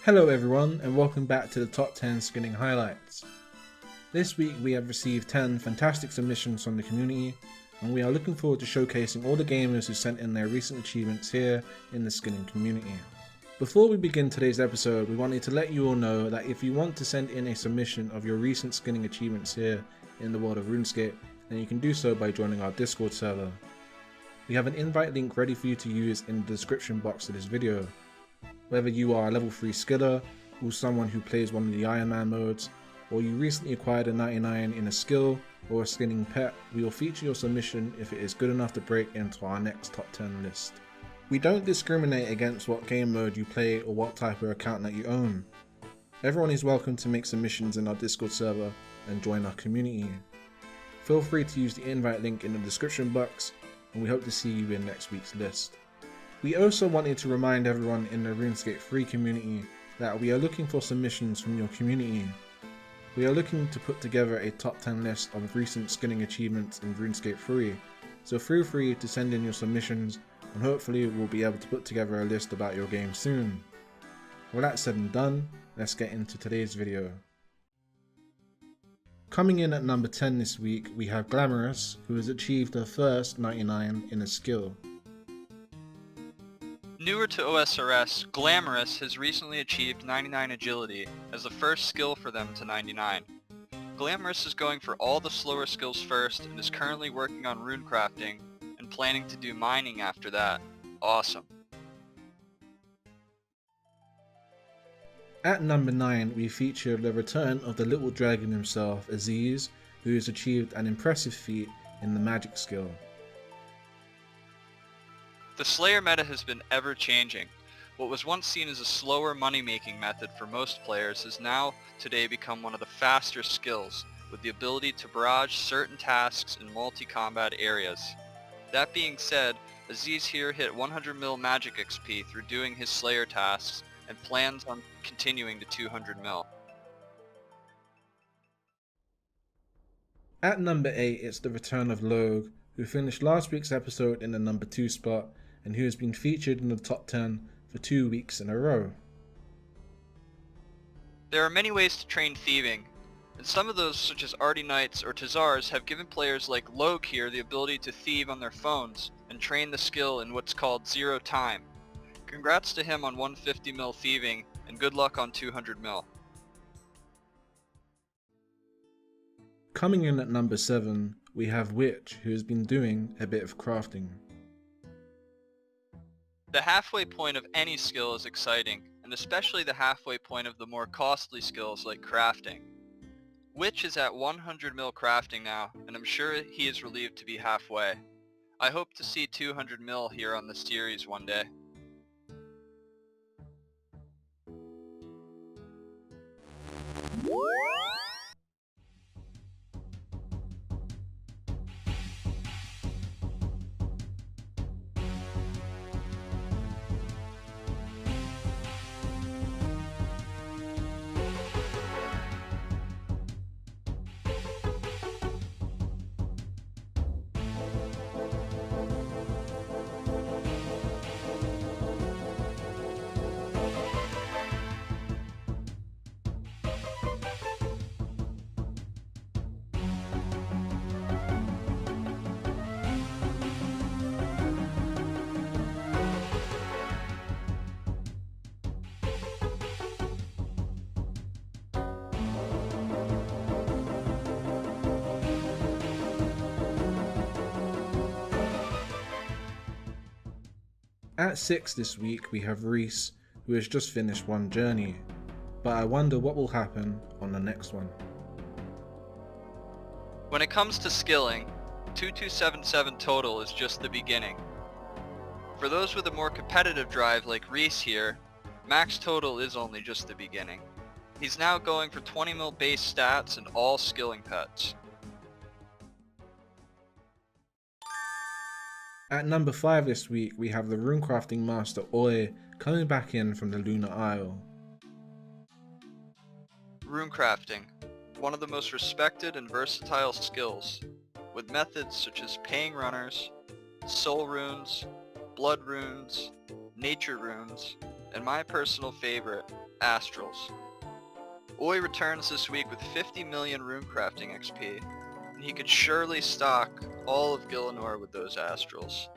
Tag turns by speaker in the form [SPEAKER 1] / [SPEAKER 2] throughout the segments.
[SPEAKER 1] Hello everyone and welcome back to the top 10 skinning highlights. This week we have received 10 fantastic submissions from the community and we are looking forward to showcasing all the gamers who sent in their recent achievements here in the skinning community. Before we begin today's episode, we wanted to let you all know that if you want to send in a submission of your recent skinning achievements here in the world of RuneScape, then you can do so by joining our Discord server. We have an invite link ready for you to use in the description box of this video. Whether you are a level 3 skiller, or someone who plays one of the Iron Man modes, or you recently acquired a 99 in a skill or a skinning pet, we will feature your submission if it is good enough to break into our next top 10 list. We don't discriminate against what game mode you play or what type of account that you own. Everyone is welcome to make submissions in our Discord server and join our community. Feel free to use the invite link in the description box and we hope to see you in next week's list. We also wanted to remind everyone in the RuneScape free community that we are looking for submissions from your community. We are looking to put together a top 10 list of recent skinning achievements in RuneScape free, so feel free to send in your submissions and hopefully we'll be able to put together a list about your game soon. With that said and done, let's get into today's video. Coming in at number 10 this week we have Glamorous, who has achieved her first 99 in a skill.
[SPEAKER 2] Newer to OSRS, Glamorous has recently achieved 99 agility as the first skill for them to 99. Glamorous is going for all the slower skills first and is currently working on runecrafting and planning to do mining after that. Awesome.
[SPEAKER 1] At number 9 we feature the return of the little dragon himself, Aziz, who has achieved an impressive feat in the magic skill.
[SPEAKER 2] The Slayer meta has been ever changing. What was once seen as a slower money-making method for most players has now today become one of the faster skills, with the ability to barrage certain tasks in multi-combat areas. That being said, Aziz here hit 100 mil magic XP through doing his Slayer tasks and plans on continuing to 200 mil.
[SPEAKER 1] At number 8 it's the return of Loug, who finished last week's episode in the number 2 spot and who has been featured in the top 10 for 2 weeks in a row.
[SPEAKER 2] There are many ways to train thieving, and some of those, such as Arty Knights or Tazars, have given players like Loug here the ability to thieve on their phones and train the skill in what's called 0 time. Congrats to him on 150 mil thieving, and good luck on 200 mil.
[SPEAKER 1] Coming in at number 7 we have Wytch, who has been doing a bit of crafting.
[SPEAKER 2] The halfway point of any skill is exciting, and especially the halfway point of the more costly skills like crafting. Wytch is at 100 mil crafting now, and I'm sure he is relieved to be halfway. I hope to see 200 mil here on the series one day.
[SPEAKER 1] At 6 this week we have Reese, who has just finished one journey, but I wonder what will happen on the next one.
[SPEAKER 2] When it comes to skilling, 2277 total is just the beginning. For those with a more competitive drive like Reese here, max total is only just the beginning. He's now going for 20 mil base stats and all skilling pets.
[SPEAKER 1] At number 5 this week we have the Runecrafting master Oi coming back in from the Lunar Isle.
[SPEAKER 2] Runecrafting, one of the most respected and versatile skills, with methods such as paying runners, soul runes, blood runes, nature runes, and my personal favorite, Astrals. Oi returns this week with 50 million Runecrafting XP, and he could surely stock all of Gillinor with those Astrals.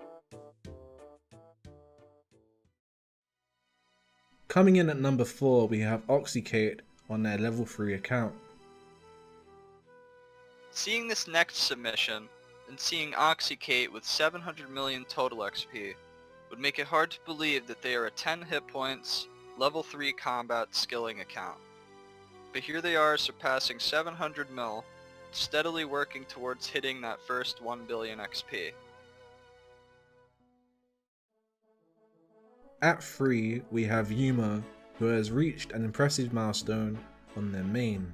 [SPEAKER 1] Coming in at number 4, we have OxyKate on their level 3 account.
[SPEAKER 2] Seeing this next submission, and seeing OxyKate with 700 million total XP, would make it hard to believe that they are a 10 hit points, level 3 combat skilling account. But here they are surpassing 700 mil, steadily working towards hitting that first 1 billion XP.
[SPEAKER 1] At 3, we have Yuuma, who has reached an impressive milestone on their main.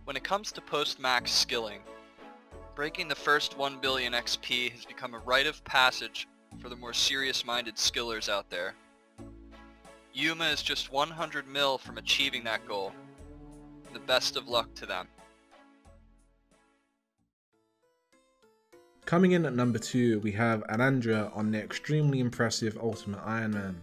[SPEAKER 2] When it comes to post-max skilling, breaking the first 1 billion XP has become a rite of passage for the more serious-minded skillers out there. Yuuma is just 100 mil from achieving that goal. The best of luck to them.
[SPEAKER 1] Coming in at number 2, we have Andhra on their extremely impressive Ultimate Iron Man.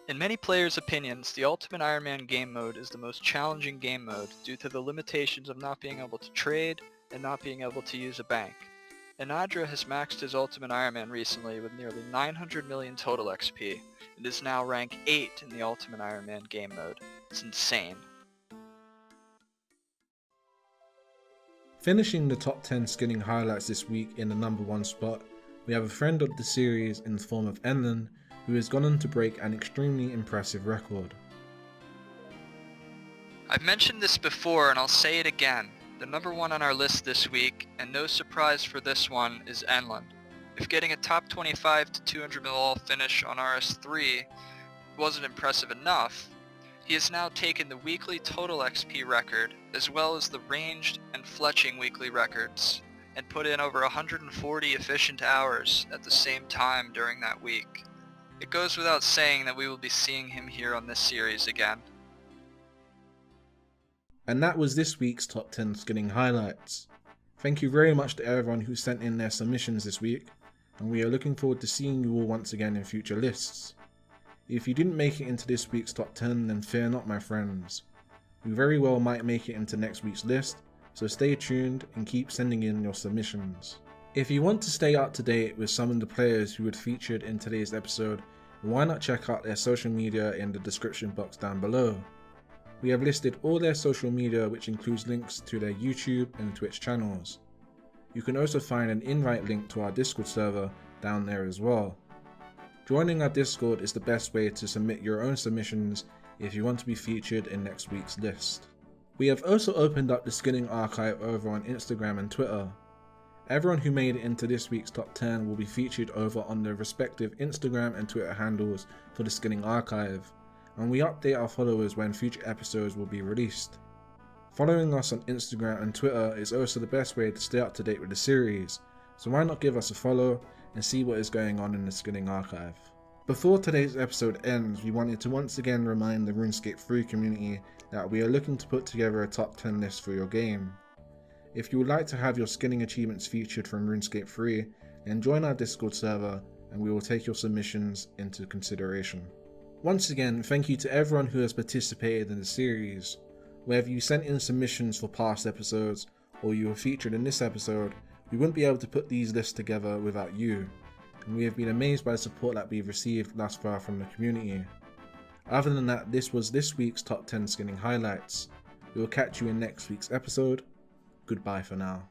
[SPEAKER 2] In many players' opinions, the Ultimate Iron Man game mode is the most challenging game mode due to the limitations of not being able to trade and not being able to use a bank. Nhadra has maxed his Ultimate Iron Man recently with nearly 900 million total XP, and is now rank 8 in the Ultimate Iron Man game mode. It's insane.
[SPEAKER 1] Finishing the top 10 skinning highlights this week in the number 1 spot, we have a friend of the series in the form of Enlen, who has gone on to break an extremely impressive record.
[SPEAKER 2] I've mentioned this before and I'll say it again. The number 1 on our list this week, and no surprise for this one, is Enlen. If getting a top 25 to 200 mil all finish on RS3 wasn't impressive enough, he has now taken the weekly total XP record as well as the ranged and fletching weekly records and put in over 140 efficient hours at the same time during that week. It goes without saying that we will be seeing him here on this series again.
[SPEAKER 1] And that was this week's top 10 skinning highlights. Thank you very much to everyone who sent in their submissions this week, and we are looking forward to seeing you all once again in future lists. If you didn't make it into this week's top 10, then fear not, my friends. You very well might make it into next week's list, so stay tuned and keep sending in your submissions. If you want to stay up to date with some of the players who were featured in today's episode, why not check out their social media in the description box down below. We have listed all their social media, which includes links to their YouTube and Twitch channels. You can also find an invite link to our Discord server down there as well. Joining our Discord is the best way to submit your own submissions if you want to be featured in next week's list. We have also opened up the skinning archive over on Instagram and Twitter. Everyone who made it into this week's top 10 will be featured over on their respective Instagram and Twitter handles for the skinning archive, and we update our followers when future episodes will be released. Following us on Instagram and Twitter is also the best way to stay up to date with the series, so why not give us a follow and see what is going on in the skinning archive. Before today's episode ends, we wanted to once again remind the RuneScape 3 community that we are looking to put together a top 10 list for your game. If you would like to have your skinning achievements featured from RuneScape 3, then join our Discord server and we will take your submissions into consideration. Once again, thank you to everyone who has participated in the series. Whether you sent in submissions for past episodes or you were featured in this episode, we wouldn't be able to put these lists together without you, and we have been amazed by the support that we've received thus far from the community. Other than that, this was this week's top 10 skinning highlights. We will catch you in next week's episode. Goodbye for now.